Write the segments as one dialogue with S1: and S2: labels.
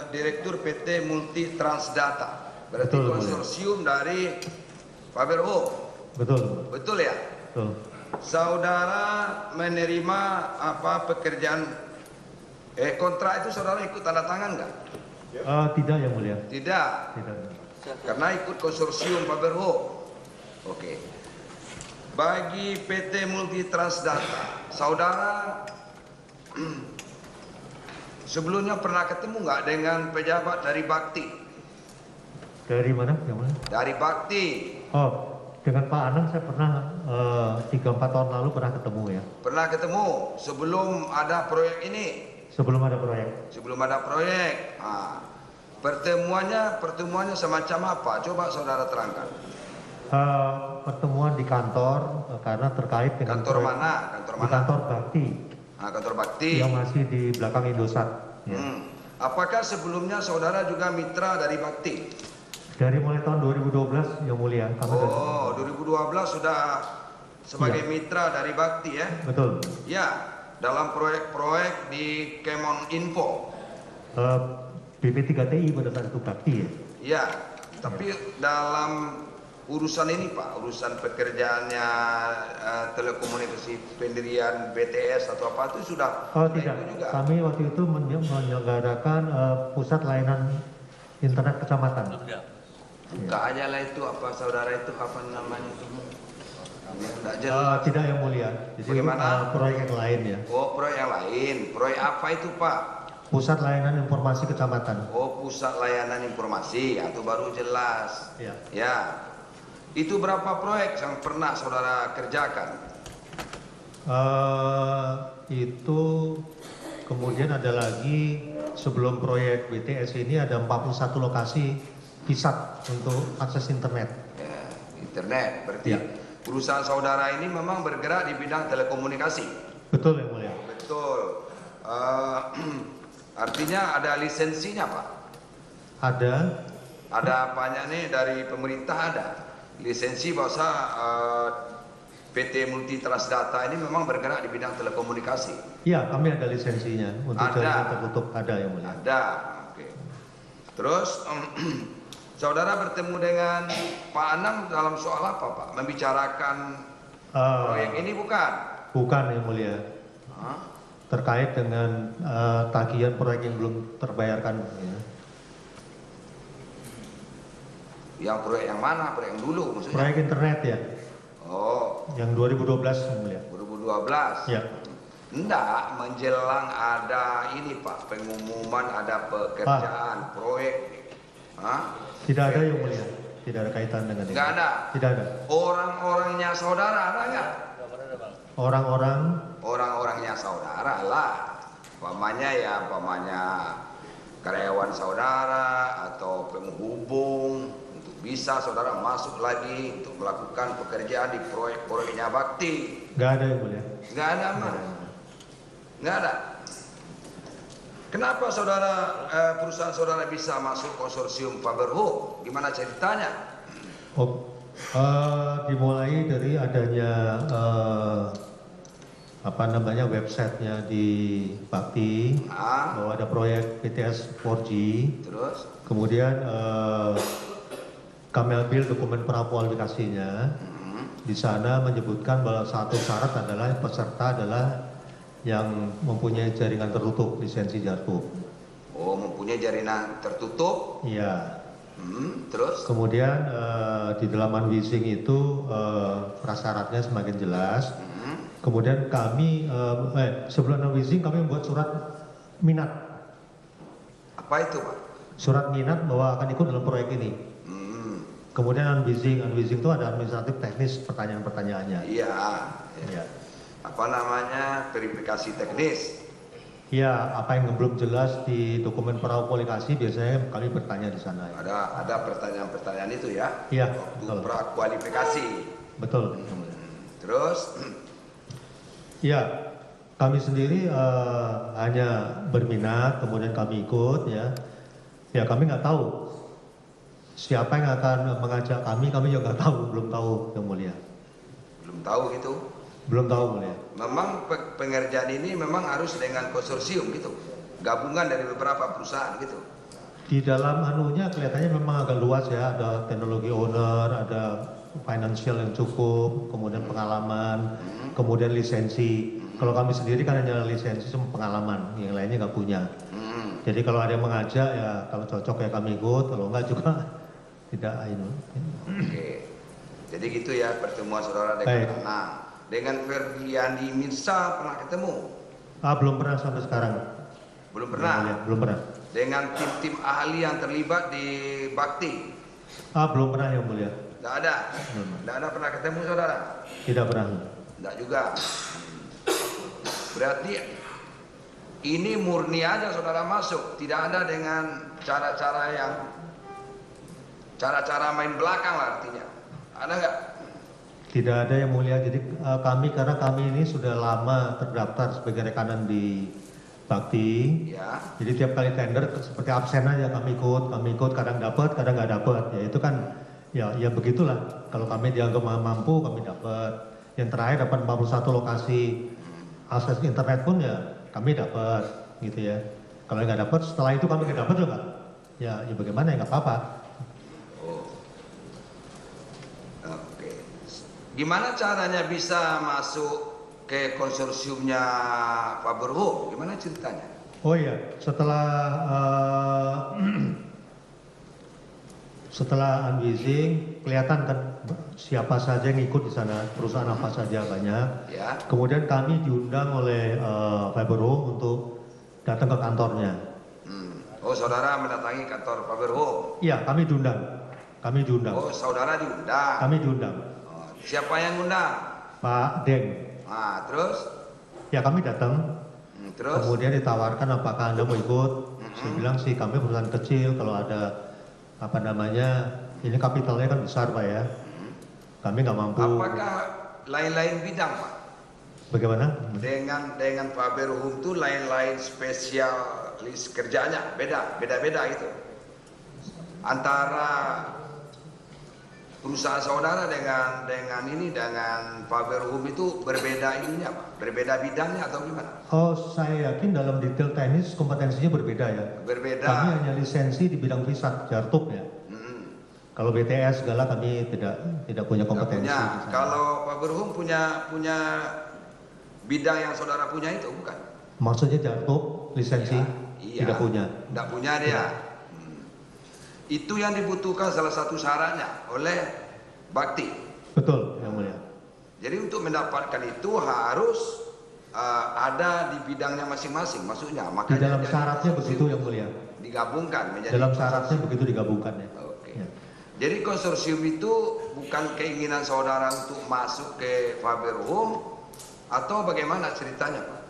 S1: Direktur PT Multi Transdata, berarti
S2: Betul,
S1: konsorsium dari Pak Berho.
S2: Betul.
S1: Betul ya?
S2: Betul.
S1: Saudara menerima pekerjaan kontrak itu saudara ikut tanda tangan nggak?
S2: Tidak yang mulia.
S1: Tidak.
S2: Tidak.
S1: Karena ikut konsorsium Pak Berho. Oke. Bagi PT Multi Transdata, saudara sebelumnya pernah ketemu nggak dengan pejabat dari Bakti?
S2: Dari mana? Yang mana?
S1: Dari Bakti.
S2: Oh, dengan Pak Anang saya pernah 3-4 tahun lalu pernah ketemu ya.
S1: Pernah ketemu sebelum ada proyek ini.
S2: Sebelum ada proyek.
S1: Sebelum ada proyek. Pertemuannya semacam apa? Coba saudara terangkan.
S2: Pertemuan di kantor karena terkait dengan
S1: Kantor
S2: proyek,
S1: mana? Kantor
S2: di
S1: mana?
S2: kantor Bakti
S1: Kantor Bakti.
S2: yang masih di belakang Indosat. Ya.
S1: Apakah sebelumnya saudara juga mitra dari Bakti?
S2: Dari mulai tahun 2012 yang mulia.
S1: Oh, 2012 sudah sebagai
S2: Ya.
S1: mitra dari Bakti ya?
S2: Betul.
S1: Ya, dalam proyek-proyek di Kemon Info.
S2: BP3TI pada saat itu Bakti ya.
S1: Ya, tapi dalam urusan ini Pak, urusan pekerjaannya telekomunikasi pendirian BTS atau apa itu sudah
S2: Tidak.
S1: itu juga.
S2: Kami waktu itu menyelenggarakan pusat layanan internet kecamatan.
S1: Buka aja lah itu apa saudara itu apa namanya itu? Tidak jelas.
S2: Tidak yang mulia. Jadi
S1: Bagaimana?
S2: proyek yang lain ya.
S1: Oh, proyek yang lain. Proyek apa itu Pak?
S2: Pusat layanan informasi kecamatan.
S1: Oh, pusat layanan informasi, itu baru jelas.
S2: Ya.
S1: Ya. Itu berapa proyek yang pernah saudara kerjakan?
S2: Itu kemudian ada lagi sebelum proyek BTS ini ada 41 lokasi hisap untuk akses internet.
S1: Ya, internet. Berarti
S2: Ya.
S1: perusahaan saudara ini memang bergerak di bidang telekomunikasi.
S2: Betul yang mulia.
S1: Betul. Artinya ada lisensinya Pak?
S2: Ada.
S1: Ada banyak nih dari pemerintah ada. Lisensi bahasa PT Multi Transdata ini memang bergerak di bidang telekomunikasi.
S2: Iya, kami ada lisensinya untuk
S1: Ada.
S2: jaringan tertutup, ada yang mulia.
S1: Ada. Oke. Terus saudara bertemu dengan Pak Anang dalam soal apa Pak? Membicarakan proyek ini bukan?
S2: Bukan yang mulia.
S1: Hah?
S2: Terkait dengan tagihan proyek yang belum terbayarkan. Ya.
S1: Yang proyek yang mana? Proyek yang dulu maksudnya?
S2: Proyek internet ya,
S1: Oh,
S2: yang 2012 yang mulia.
S1: 2012.
S2: Ya.
S1: Enggak, menjelang ada ini Pak, pengumuman ada pekerjaan proyek. Hah?
S2: Tidak ada yang mulia, tidak ada kaitan dengan ini.
S1: Enggak ada.
S2: Tidak ada.
S1: Orang-orangnya saudara ada enggak? Orang-orangnya saudara lah. Pamannya karyawan saudara atau penghubung untuk bisa saudara masuk lagi untuk melakukan pekerjaan di proyek-proyeknya Bakti.
S2: Nggak ada yang mulia.
S1: Enggak ada mah. Enggak ada. Kenapa saudara perusahaan saudara bisa masuk konsorsium Pak Berho? Gimana ceritanya?
S2: Dimulai dari adanya websitenya di Bakti bahwa ada proyek BTS 4G.
S1: Terus?
S2: Kemudian kami ambil dokumen prakualifikasinya. Di sana menyebutkan bahwa satu syarat adalah peserta adalah yang mempunyai jaringan tertutup, lisensi JARTUB.
S1: Oh, mempunyai jaringan tertutup.
S2: Iya.
S1: Terus?
S2: Kemudian di dalam unwishing itu prasyaratnya semakin jelas. Kemudian kami sebelum unwishing kami membuat surat minat.
S1: Apa itu Pak?
S2: Surat minat bahwa akan ikut dalam proyek ini. Kemudian unwishing itu ada administratif teknis pertanyaan-pertanyaannya.
S1: Iya.
S2: Ya.
S1: Apa namanya? Verifikasi teknis.
S2: Ya, apa yang belum jelas di dokumen prakualifikasi biasanya kami bertanya di sana.
S1: Ada pertanyaan-pertanyaan itu ya?
S2: Iya.
S1: Waktu prakualifikasi.
S2: Betul.
S1: Terus?
S2: Ya, kami sendiri hanya berminat, kemudian kami ikut ya. Ya, kami nggak tahu siapa yang akan mengajak kami juga nggak tahu, belum tahu yang mulia.
S1: Belum tahu gitu?
S2: Belum tahu mulia.
S1: Memang pengerjaan ini memang harus dengan konsorsium gitu? gabungan dari beberapa perusahaan gitu.
S2: Di dalam anunya kelihatannya memang agak luas ya, ada teknologi owner, ada financial yang cukup, kemudian pengalaman, kemudian lisensi. Kalau kami sendiri kan hanya lisensi sama pengalaman, yang lainnya nggak punya. Jadi kalau ada yang mengajak ya kalau cocok ya kami ikut, kalau enggak juga tidak.
S1: Oke. Jadi gitu ya pertemuan saudara dengan Anang. Dengan Ferdiandi Mirsa pernah ketemu?
S2: Belum pernah sampai sekarang.
S1: Belum pernah?
S2: Ya, belum pernah.
S1: Dengan tim-tim ahli yang terlibat di Bakti?
S2: Belum pernah yang mulia.
S1: Tidak ada? Tidak ada pernah ketemu saudara?
S2: Tidak pernah.
S1: Tidak juga. Berarti ini murni aja saudara masuk, tidak ada dengan cara-cara main belakang lah artinya. Ada nggak?
S2: Tidak ada yang mulia. Jadi karena kami ini sudah lama terdaftar sebagai rekanan di Bakti. Ya. Jadi tiap kali tender seperti absen aja kami ikut, kadang dapat, kadang nggak dapat. Ya itu kan ya begitulah. Kalau kami dianggap mampu, kami dapat. Yang terakhir dapat 41 lokasi. Akses internet pun ya kami dapat, gitu ya. Kalau nggak dapat, setelah itu kami nggak dapat juga. Ya bagaimana ya nggak apa-apa.
S1: Oke. Gimana caranya bisa masuk ke konsorsiumnya Pak Berho? Gimana ceritanya?
S2: Oh iya, setelah unleashing kelihatan kan siapa saja yang ikut di sana, perusahaan apa saja banyak. Ya. Kemudian kami diundang oleh Pak Berho untuk datang ke kantornya.
S1: Oh, saudara mendatangi kantor Pak Berho?
S2: Iya, kami diundang.
S1: Oh, saudara diundang?
S2: Kami diundang.
S1: Oh, siapa yang undang?
S2: Pak Deng.
S1: Terus?
S2: Ya kami datang. Terus? Kemudian ditawarkan apakah Anda mau ikut. Saya bilang sih kami perusahaan kecil, kalau ada ini kapitalnya kan besar Pak ya. Kami nggak mampu.
S1: Apakah lain-lain bidang Pak?
S2: Bagaimana?
S1: Dengan Pak Berhum itu lain-lain spesialis kerjanya, beda-beda itu. Antara perusahaan saudara dengan Pak Berhum itu berbeda ininya Pak? Berbeda bidangnya atau gimana?
S2: Oh, saya yakin dalam detail teknis kompetensinya berbeda ya.
S1: Berbeda.
S2: Kami hanya lisensi di bidang riset, jartup ya. Kalau BTS segala kami tidak punya kompetensi.
S1: Kalau Pak Berhum punya bidang yang saudara punya itu bukan?
S2: Maksudnya jartup, lisensi tidak punya.
S1: Tidak punya dia. Itu yang dibutuhkan salah satu syaratnya oleh Bakti.
S2: Betul, yang mulia.
S1: Jadi untuk mendapatkan itu harus ada di bidangnya masing-masing, maksudnya.
S2: Di dalam syaratnya begitu yang mulia.
S1: Digabungkan menjadi.
S2: Dalam syaratnya begitu digabungkan ya.
S1: Oke. Ya. Jadi konsorsium itu bukan keinginan saudara untuk masuk ke Faberhome atau bagaimana ceritanya Pak?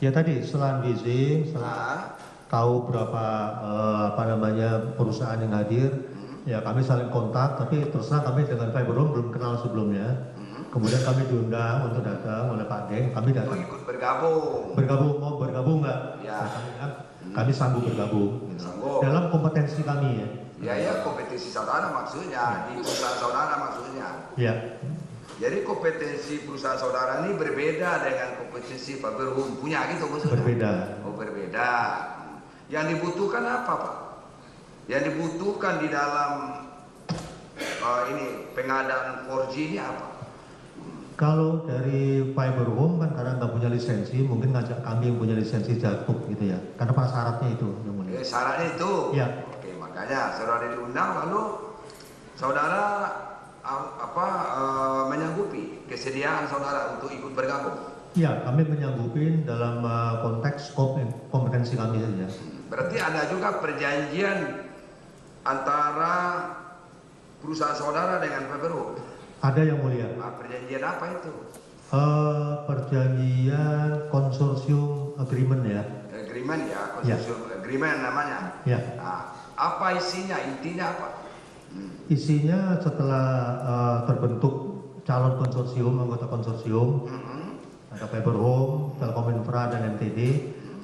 S2: Ya tadi setelah unleashing, setelah tahu berapa perusahaan yang hadir, ya kami saling kontak, tapi terus terang kami dengan Faberhome belum kenal sebelumnya. Kemudian kami diundang untuk datang oleh Pak Deng, kami datang.
S1: Ikut bergabung.
S2: Mau bergabung nggak? Ya. Kami sanggup bergabung.
S1: Sanggup.
S2: Dalam kompetensi kami ya.
S1: Ya kompetensi saudara maksudnya, di perusahaan saudara maksudnya.
S2: Ya.
S1: Jadi kompetensi perusahaan saudara ini berbeda dengan kompetensi Pak Berhum punya gitu maksudnya?
S2: Berbeda.
S1: Oh berbeda. Yang dibutuhkan apa Pak? Yang dibutuhkan di dalam pengadaan 4G ini apa?
S2: Kalau dari Fiberhome kan karena nggak punya lisensi, mungkin ngajak kami yang punya lisensi jatuh gitu ya. Karena syaratnya itu.
S1: Syaratnya itu?
S2: Ya.
S1: Oke, makanya saudara diundang lalu saudara menyanggupi kesediaan saudara untuk ikut bergabung?
S2: Ya, kami menyanggupin dalam konteks kompetensi kami saja.
S1: Berarti ada juga perjanjian antara perusahaan saudara dengan Fiberhome?
S2: Ada yang mulia.
S1: Perjanjian apa itu?
S2: Perjanjian konsorsium agreement ya.
S1: Agreement ya, konsorsium agreement namanya.
S2: Ya.
S1: Apa isinya? Intinya apa?
S2: Isinya setelah terbentuk calon konsorsium, anggota konsorsium, ada Fiberhome, Telkom-Infra dan NTT,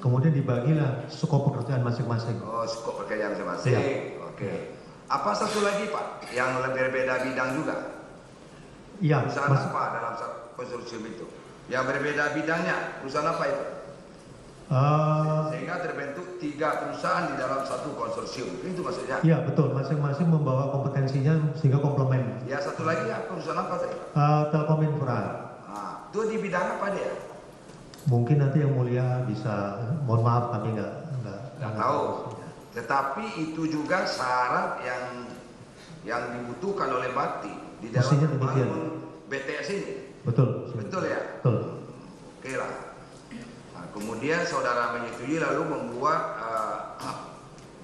S2: kemudian dibagilah skop pekerjaan masing-masing.
S1: Oh, skop pekerjaan masing-masing. Ya. Oke. Apa satu lagi Pak, yang lebih berbeda bidang juga?
S2: Iya.
S1: Perusahaan apa dalam konsorsium itu? Yang berbeda bidangnya, perusahaan apa itu? Sehingga terbentuk 3 perusahaan di dalam satu konsorsium. Itu maksudnya?
S2: Iya betul, masing-masing membawa kompetensinya sehingga komplement.
S1: Ya, satu lagi ya, perusahaan apa tadi?
S2: Telkom Infra.
S1: Itu di bidang apa dia?
S2: Mungkin nanti yang mulia bisa, mohon maaf kami nggak
S1: tahu. Tetapi itu juga syarat yang dibutuhkan oleh Bakti di dalam membangun BTS ini.
S2: Betul.
S1: Betul ya?
S2: Betul.
S1: Oke lah. Nah, kemudian saudara menyetujui lalu membuat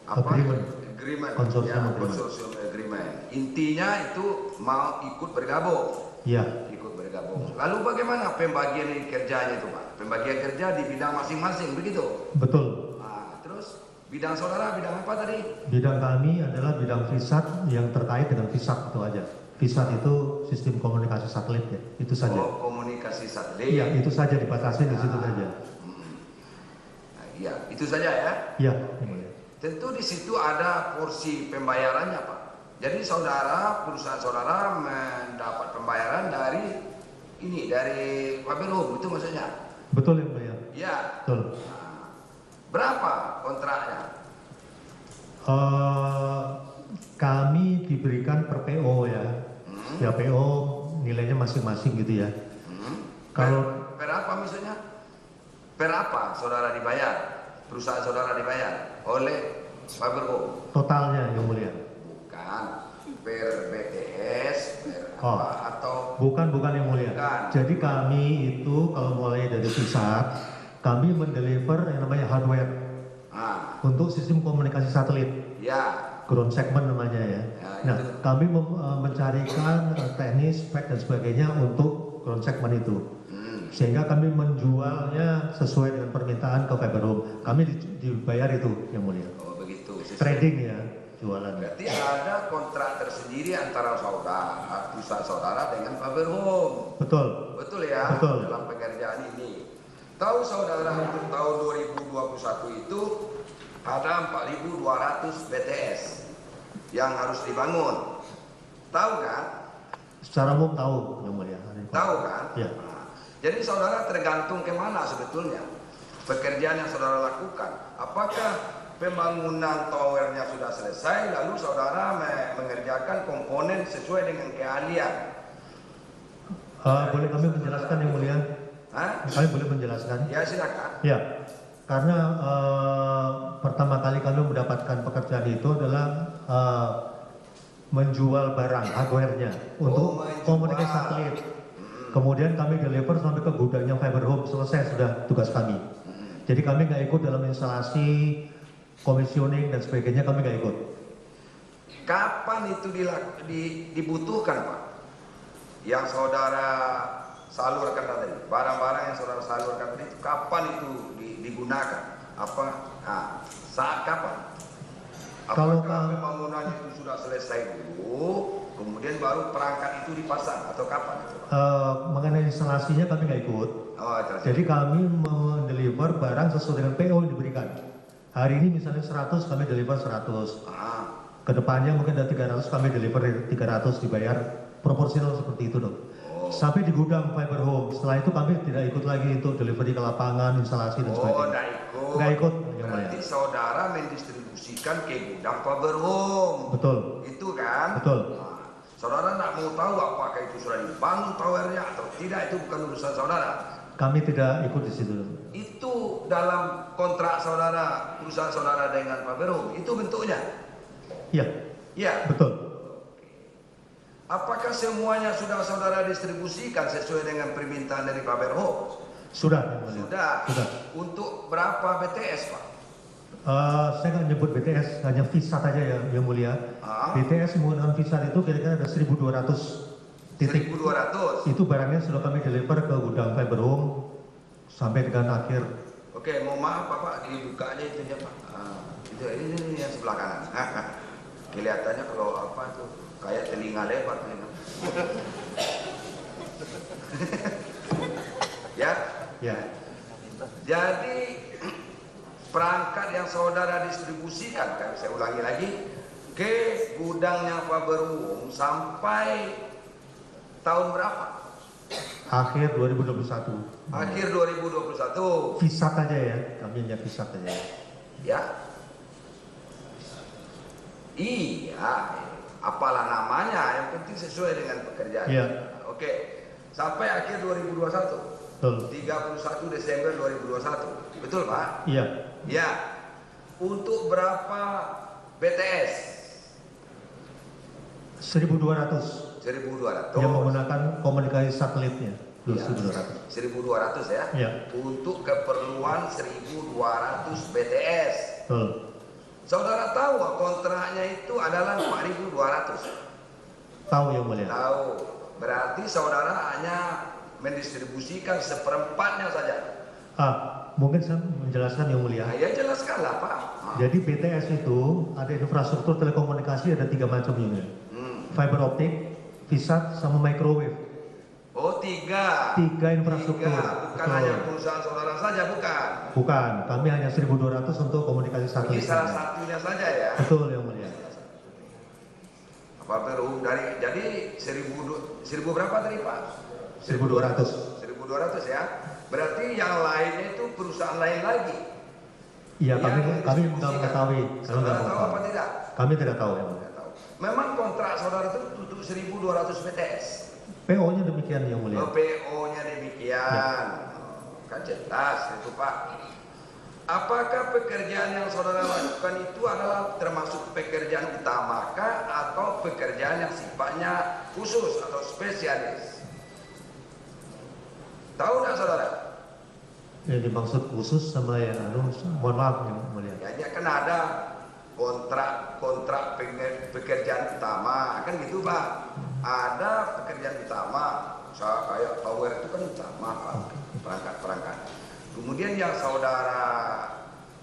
S1: agreement, konsorsium agreement. Intinya itu mau ikut bergabung.
S2: Iya.
S1: Ikut bergabung. Lalu bagaimana pembagian kerjanya itu, Pak? Pembagian kerja di bidang masing-masing, begitu?
S2: Betul.
S1: Nah, terus bidang saudara bidang apa tadi?
S2: Bidang kami adalah bidang VSAT yang terkait dengan VSAT itu aja. VSAT itu sistem komunikasi satelit ya, itu saja.
S1: Oh, komunikasi satelit.
S2: Iya, itu saja dibatasi di situ saja.
S1: Nah, iya, itu saja ya.
S2: Iya.
S1: Tentu di situ ada porsi pembayarannya, Pak. Jadi perusahaan saudara mendapat pembayaran dari Faberhome, itu maksudnya?
S2: Betul yang mulia.
S1: Iya.
S2: Betul.
S1: Nah, berapa kontraknya?
S2: Kami diberikan per PO ya. Ya PO nilainya masing-masing gitu ya. Kalau
S1: per apa misalnya? Per apa saudara dibayar? Perusahaan saudara dibayar oleh Faberhome?
S2: totalnya yang mulia.
S1: Bukan per BTS, apa atau
S2: bukan yang mulia.
S1: Bukan.
S2: Jadi kami itu kalau mulai dari VSAT, kami mendeliver yang namanya hardware untuk sistem komunikasi satelit.
S1: Ya.
S2: Ground segment namanya ya. Nah, kami mencarikan teknis, spek dan sebagainya untuk ground segment itu. Sehingga kami menjualnya sesuai dengan permintaan ke Faberhome. Kami dibayar itu yang mulia.
S1: Oh begitu.
S2: Trading ya, jualan.
S1: Berarti ada kontrak tersendiri antara perusahaan saudara dengan Faberhome.
S2: Betul.
S1: Betul ya.
S2: Betul.
S1: Dalam pekerjaan ini. Tahu saudara untuk tahun 2021 itu ada 4.200 BTS yang harus dibangun. Tahu kan?
S2: Secara umum tahu yang mulia.
S1: Tahu kan?
S2: Ya.
S1: Nah, jadi saudara tergantung kemana sebetulnya pekerjaan yang saudara lakukan. Apakah pembangunan towernya sudah selesai, lalu saudara mengerjakan komponen sesuai dengan keahlian?
S2: Boleh kami menjelaskan yang mulia? Kami boleh menjelaskan?
S1: Ya silakan.
S2: Ya, karena pertama kali kami mendapatkan pekerjaan itu adalah menjual barang hardware-nya untuk komunikasi satelit. Kemudian kami deliver sampai ke gudangnya Faberhome, selesai sudah tugas kami. Jadi kami nggak ikut dalam instalasi, commissioning dan sebagainya, kami nggak ikut.
S1: Kapan itu dibutuhkan, Pak? Yang saudara salurkan tadi, barang-barang yang saudara salurkan tadi, kapan itu digunakan? Saat kapan? Apakah pembangunan itu sudah selesai dulu, kemudian baru perangkat itu dipasang, atau kapan?
S2: Mengenai instalasinya kami nggak ikut. Jadi kami mendeliver barang sesuai dengan PO yang diberikan. Hari ini misalnya 100, kami deliver 100. Kedepannya mungkin ada 300, kami deliver 300, dibayar proporsional seperti itu dong. Sampai di gudang Faberhome. Setelah itu kami tidak ikut lagi untuk delivery ke lapangan, instalasi dan sebagainya.
S1: Nggak ikut.
S2: Yang
S1: berarti saudara mendistribusikan ke gudang Faberhome.
S2: Betul.
S1: Itu kan?
S2: Betul.
S1: Saudara nak mau tahu apakah itu sudah dibangun towernya atau tidak, itu bukan urusan saudara.
S2: Kami tidak ikut di situ.
S1: Itu dalam kontrak saudara, perusahaan saudara dengan Faberhome, itu bentuknya?
S2: Iya.
S1: Iya.
S2: Betul.
S1: Apakah semuanya sudah saudara distribusikan sesuai dengan permintaan dari Faberhome?
S2: Sudah.
S1: Sudah. Untuk berapa BTS, Pak?
S2: Saya nggak nyebut BTS, hanya VSAT aja ya, yang mulia. BTS menggunakan VSAT itu kira-kira ada 1.200 titik.
S1: 1.200?
S2: Itu barangnya sudah kami deliver ke gudang Faberhome sampai dengan akhir.
S1: Oke, mohon maaf Bapak, dibuka aja itu ya Pak. Ini yang sebelah kanan. Kelihatannya kalau apa tuh, kayak telinga lebar. Ya?
S2: Ya.
S1: Jadi perangkat yang saudara distribusikan, kan saya ulangi lagi, ke gudangnya Faberhome sampai tahun berapa?
S2: Akhir 2021.
S1: Akhir 2021.
S2: Visat aja ya, kami hanya visat aja.
S1: Ya. Iya, apalah namanya, yang penting sesuai dengan pekerjaan.
S2: Iya.
S1: Oke. Sampai akhir 2021.
S2: Betul.
S1: 31 Desember 2021. Betul, Pak?
S2: Iya.
S1: Ya. Untuk berapa BTS?
S2: 1.200
S1: 1.200.
S2: yang menggunakan komunikasi satelitnya.
S1: Ya,
S2: 1.200.
S1: 1.200 ya.
S2: Iya.
S1: Untuk keperluan 1.200 BTS.
S2: Betul.
S1: Saudara tahu kontraknya itu adalah 4.200.
S2: Tahu yang mulia.
S1: Tahu. Berarti saudara hanya mendistribusikan seperempatnya saja.
S2: Mungkin saya menjelaskan yang mulia.
S1: Nah, ya jelaskanlah, Pak.
S2: Jadi BTS itu ada infrastruktur telekomunikasi, ada 3 macam unit. Fiber optik, Visat, sama microwave.
S1: Oh, 3
S2: infrastruktur.
S1: Bukan hanya perusahaan saudara saja, bukan?
S2: Bukan, kami hanya 1.200 untuk komunikasi
S1: Ini
S2: satelit.
S1: salah satunya saja ya.
S2: Betul yang mulia.
S1: Apa perlu dari jadi 1.000 berapa tadi, Pak?
S2: 1.200.
S1: 1.200 ya. Berarti yang lainnya itu perusahaan lain lagi.
S2: Iya, kami
S1: Yang
S2: nggak
S1: mendistribusikan.
S2: mengetahui.
S1: Saudara tahu apa tidak?
S2: Kami tidak tahu yang mulia.
S1: Tidak tahu. Memang kontrak saudara itu untuk 1.200 BTS.
S2: PO-nya demikian yang mulia.
S1: PO-nya demikian. Kan jelas itu, Pak. Apakah pekerjaan yang saudara lakukan itu adalah termasuk pekerjaan utamakah atau pekerjaan yang sifatnya khusus atau spesialis? Tahu nggak saudara?
S2: Yang dimaksud khusus sama yang mohon maaf yang mulia.
S1: Ya kan ada kontrak pekerjaan utama, kan gitu, Pak. Ada pekerjaan utama, kayak power itu kan utama, Pak. Perangkat-perangkat. Kemudian yang saudara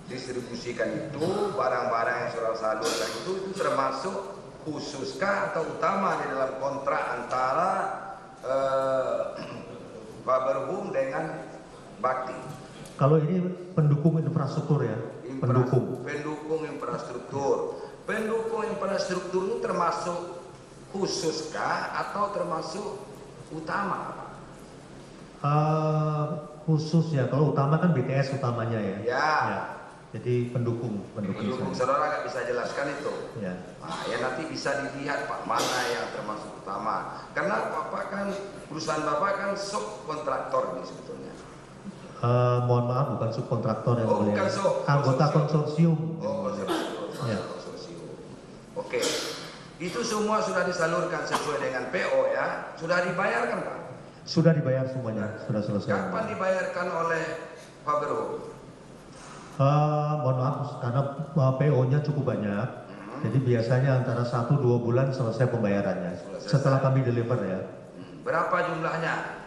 S1: distribusikan itu, barang-barang yang saudara salurkan itu termasuk khususkah atau utama di dalam kontrak antara Baberhum dengan Bakti?
S2: Kalau ini pendukung infrastruktur ya, pendukung.
S1: Pendukung infrastruktur. Pendukung infrastruktur itu termasuk khususkah atau termasuk utama?
S2: Khusus ya, kalau utama kan BTS utamanya ya.
S1: Ya.
S2: Jadi pendukung.
S1: Saudara nggak bisa jelaskan itu.
S2: Ya.
S1: Nah, ya nanti bisa dilihat, Pak, mana yang termasuk utama. Karena Bapak kan perusahaan Bapak kan subkontraktor ini sebetulnya.
S2: Mohon maaf, bukan subkontraktor yang mulia.
S1: Bukan
S2: Anggota konsorsium.
S1: Konsorsium.
S2: Ya.
S1: Konsorsium. Oke. Itu semua sudah disalurkan sesuai dengan PO ya. Sudah dibayarkan, Pak?
S2: Sudah dibayar semuanya, sudah selesai.
S1: Kapan dibayarkan oleh Pak Bro?
S2: Mohon maaf, karena PO-nya cukup banyak. Jadi biasanya antara 1-2 bulan selesai pembayarannya. Setelah kami deliver ya.
S1: Berapa jumlahnya?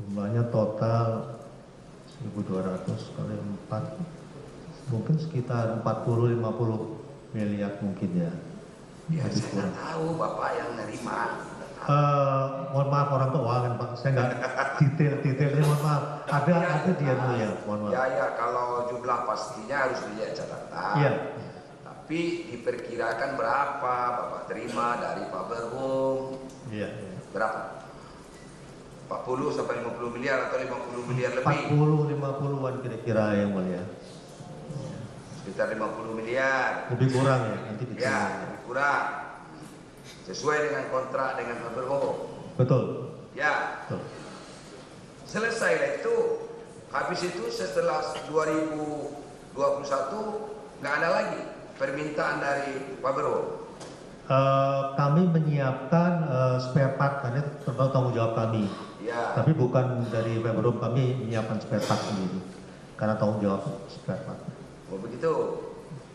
S2: Jumlahnya total 1.200 kali 4, mungkin sekitar 40-50 miliar mungkin ya.
S1: Ya, saya nggak tahu Bapak yang nerima.
S2: Mohon maaf orang keuangan Pak, saya nggak detailnya mohon maaf. Ada dia dulu ya, mohon maaf.
S1: Ya, kalau jumlah pastinya harus dilihat catatan.
S2: Iya.
S1: Tapi diperkirakan berapa Bapak terima dari Pak Berhum?
S2: Iya.
S1: Berapa? 40 sampai 50 miliar atau 50 miliar lebih?
S2: 40-50-an kira-kira yang mulia.
S1: Sekitar 50 miliar.
S2: Lebih kurang ya, nanti dicari.
S1: Ya, lebih kurang. Sesuai dengan kontrak dengan Pak Berhum.
S2: Betul.
S1: Ya.
S2: Betul.
S1: Selesai itu, habis itu setelah 2021 nggak ada lagi permintaan dari Pak Berhum.
S2: Kami menyiapkan spare part karena itu tanggung jawab kami.
S1: Ya.
S2: Tapi bukan dari Pemberum, kami menyiapkan spare part sendiri karena tanggung jawab spare part.
S1: Oh begitu.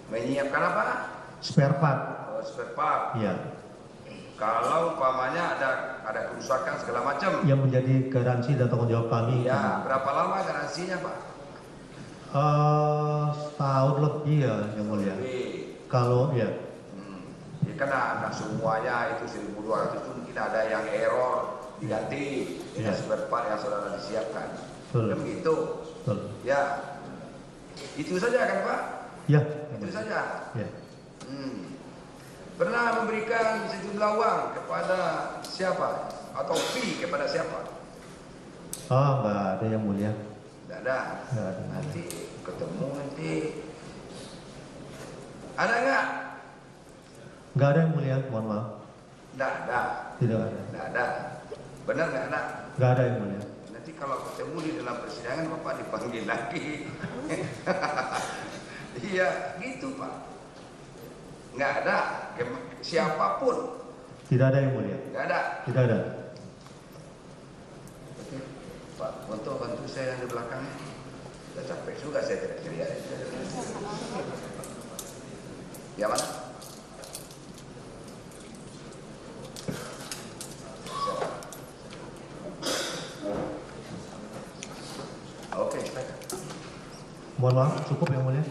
S1: Menyiapkan apa?
S2: Spare part.
S1: Oh, spare part.
S2: Iya.
S1: Kalau umpamanya ada kerusakan segala macam.
S2: Yang menjadi garansi dan tanggung jawab kami.
S1: Ya. Berapa lama garansinya, Pak?
S2: Setahun lebih ya, yang mulia. Kalau ya.
S1: Ya kan nah, semuanya itu 1.200 itu mungkin ada yang error diganti dengan spare part yang saudara disiapkan.
S2: Betul.
S1: Kan begitu.
S2: Betul.
S1: Ya. Itu saja kan, Pak?
S2: Ya.
S1: Itu saja.
S2: Ya.
S1: Pernah memberikan sejumlah uang kepada siapa? atau fee kepada siapa?
S2: Oh, nggak ada yang mulia.
S1: Tidak ada.
S2: Nggak ada.
S1: Nanti ketemu nanti. Ada nggak?
S2: Nggak ada yang mulia, mohon maaf.
S1: Tidak ada.
S2: Tidak ada.
S1: Tidak ada. Benar nggak ada?
S2: Nggak ada yang mulia.
S1: Nanti kalau ketemu di dalam persidangan Bapak dipanggil lagi. Iya, gitu Pak. Nggak ada. Siapapun.
S2: Tidak ada yang mulia.
S1: Nggak ada.
S2: Tidak ada.
S1: Oke, Pak, untuk bantu saya yang di belakangnya. Sudah capek juga saya tidak ceria. Ya mana? Oke, baik.
S2: Mohon maaf, cukup yang mulia.